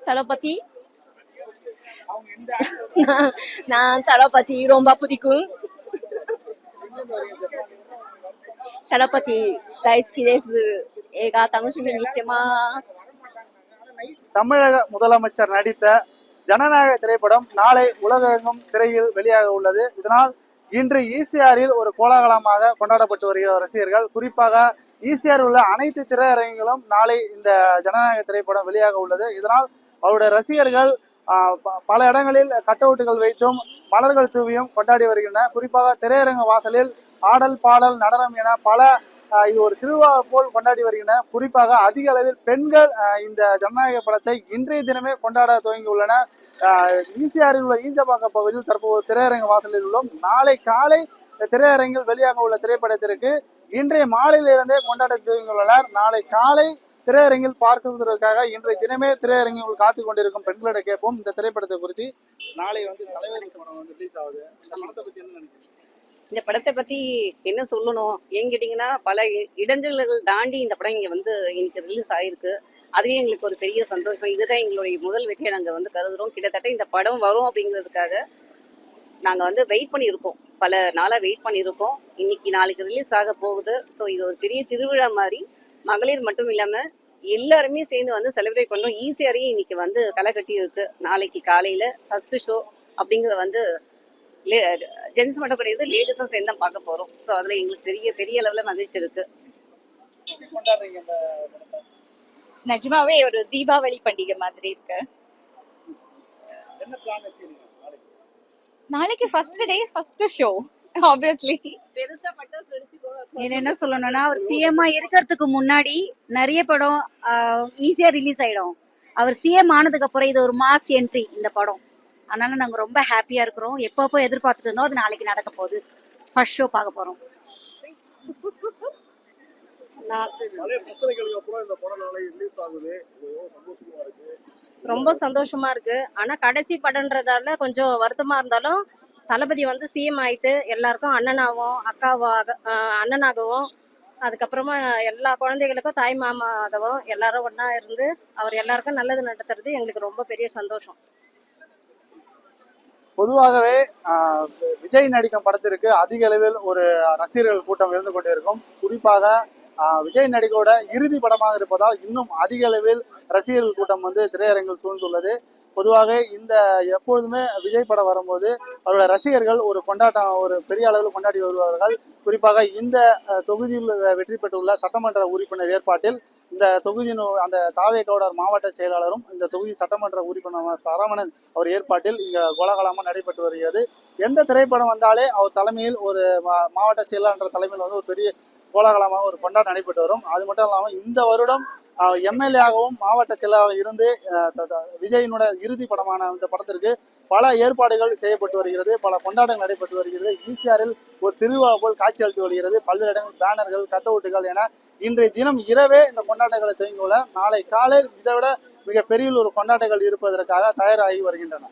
தளபதி. நான் தளபதி ரொம்ப பிடிக்கும். தளபதி தைஸ்கி தேசு. ஏகா தனுஷிமி நிஷ்டமாஸ். தமிழக முதலமைச்சர் நடித்த ஜனநாயக திரைப்படம் நாளை உலகெங்கும் திரையில் வெளியாக உள்ளது. இதனால் இன்று ஈசிஆரில் ஒரு கோலாகலமாக கொண்டாடப்பட்டு வருகிற ரசிகர்கள், குறிப்பாக ஈசிஆர் உள்ள அனைத்து திரையரங்குகளும் நாளை இந்த ஜனநாயக திரைப்படம் வெளியாக உள்ளது. இதனால் அவருடைய ரசிகர்கள் பல இடங்களில் கட் அவுட்டுகள் வைத்தும் மலர்கள் தூவியும் கொண்டாடி வருகின்றனர். குறிப்பாக திரையரங்க வாசலில் ஆடல் பாடல் நடனம் என பல இது ஒரு திருவிழா போல் கொண்டாடி வருகின்றனர். குறிப்பாக அதிக அளவில் பெண்கள் இந்த ஜனநாயக படத்தை இன்றைய தினமே கொண்டாட துவங்கி உள்ளனர். ஈசிஆரில் உள்ள ஈஞ்சபாக்கம் பகுதியில் தற்போது திரையரங்க வாசலில் உள்ளோம். நாளை காலை திரையரங்கில் வெளியாக உள்ள திரைப்படத்திற்கு இன்றைய மாலையிலிருந்தே கொண்டாட துவங்கியுள்ளனர். நாளை காலை திரையரங்கில் பார்ப்பதற்காக இன்றைய தினமே திரையரங்கில் காத்து கொண்டிருக்கும் பெண்களிடம் கேட்போம் இந்த திரைப்படத்தை குறித்து. நாளை தலைவர் படம் ரிலீஸ் ஆகுது. இந்த படத்தை பத்தி என்ன நினைக்கிறீங்க? இந்த படத்தை பத்தி என்ன சொல்லணும் ஏன்னு கேட்டீங்கன்னா, பல இடைஞ்சல்கள் தாண்டி இந்த படம் இங்க இன்னைக்கு ரிலீஸ் ஆயிருக்கு. அதுவே எங்களுக்கு ஒரு பெரிய சந்தோஷம். இதுதான் எங்களுடைய முதல் வெற்றியை நாங்க கருதுறோம். கிட்டத்தட்ட இந்த படம் வரும் அப்படிங்கிறதுக்காக நாங்க வெயிட் பண்ணியிருக்கோம். பல நாளா வெயிட் பண்ணியிருக்கோம். இன்னைக்கு நாளைக்கு ரிலீஸ் ஆக போகுது. ஸோ இது ஒரு பெரிய திருவிழா மாதிரி மகளிர் மட்டும் இல்லாம எல்லாருமே சேர்ந்து செலிப்ரேட் பண்ணோம். ஈஸியாரையும் இன்னைக்கு களை கட்டி இருக்கு. நாளைக்கு காலையில ஃபர்ஸ்ட் ஷோ அப்படிங்கிறத ஜென்ஸ் மட்டும் கிடையாது, லேடிஸும் சேர்ந்து தான் பார்க்க போறோம். ஸோ அதுல எங்களுக்கு பெரிய பெரிய அளவுல மகிழ்ச்சி இருக்கு. நிஜமாவே ஒரு தீபாவளி பண்டிகை மாதிரி இருக்கு. நாளைக்கு first day first show. Obviously பெருசா பட்டாசு வெடிச்சு என்ன சொல்லணும்னா, அவர் சிஎம்மா இருக்கிறதுக்கு முன்னாடி நிறைய படம் ஈஸியா ரிலீஸ் ஆயிடும். அவர் சிஎம் ஆனதுக்கு அப்புறம் இது ஒரு மாஸ் என்ட்ரி இந்த படம். அதனால நாங்க ரொம்ப ஹாப்பியா இருக்கிறோம். எப்பப்போ எதிர்பார்த்துட்டு இருந்தோம், அது நாளைக்கு நடக்க போகுது. ஃபர்ஸ்ட் ஷோ பார்க்க போறோம். ரொம்ப சந்தோஷமா இருக்கு. ஆனா கடைசி படம்ன்றதால கொஞ்சம் வருத்தமா இருந்தாலும், தளபதி சிஎம் ஆயிட்டு எல்லாருக்கும் அண்ணனாகவும் அதுக்கப்புறமா எல்லா குழந்தைகளுக்கும் தாய் மாமாகவும் எல்லாரும் ஒன்னா இருந்து அவர் எல்லாருக்கும் நல்லது நடத்துறது எங்களுக்கு ரொம்ப பெரிய சந்தோஷம். பொதுவாகவே விஜய் நடிக்கும் படத்திற்கு அதிக அளவில் ஒரு ரசிகர்கள் கூட்டம் இருந்து கொண்டே இருக்கும். குறிப்பாக விஜய் நடிகோட இறுதி படமாக இருப்பதால் இன்னும் அதிக அளவில் ரசிகர்கள் கூட்டம் திரையரங்கில் சூழ்ந்துள்ளது. பொதுவாக இந்த எப்பொழுதுமே விஜய் படம் வரும்போது அவரோட ரசிகர்கள் ஒரு கொண்டாட்டம் ஒரு பெரிய அளவில் கொண்டாடி வருவார்கள். குறிப்பாக இந்த தொகுதியில் வெற்றி பெற்றுள்ள சட்டமன்ற உறுப்பினர் ஏற்பாட்டில் இந்த தொகுதியின் அந்த தாவேகவுடர் மாவட்ட செயலாளரும் இந்த தொகுதி சட்டமன்ற உறுப்பினர் சரவணன் அவர் ஏற்பாட்டில் இங்கே கோலாகலமாக நடைபெற்று வருகிறது. எந்த திரைப்படம் வந்தாலே அவர் தலைமையில் ஒரு மாவட்ட செயலாளர் தலைமையில் ஒரு பெரிய கோலாகலமாக ஒரு கொண்டாட்டம் நடைபெற்று வரும். அது மட்டும் இல்லாமல் இந்த வருடம் எம்எல்ஏ-ஆகவும் மாவட்ட செயலாளராக இருந்து விஜயினோட இறுதி படமான இந்த படத்திற்கு பல ஏற்பாடுகள் செய்யப்பட்டு வருகிறது. பல கொண்டாட்டங்கள் நடைபெற்று வருகிறது. ஈசிஆரில் ஒரு திருவிழா போல் காட்சி அளித்து வருகிறது. பல்வேறு இடங்கள் பேனர்கள், கட் அவுட்டுகள் என இன்றைய தினம் இரவே இந்த கொண்டாட்டங்களை துவங்கியுள்ள நாளை காலையில் இதை விட மிக பெரிய ஒரு கொண்டாட்டங்கள் இருப்பதற்காக தயாராகி வருகின்றன.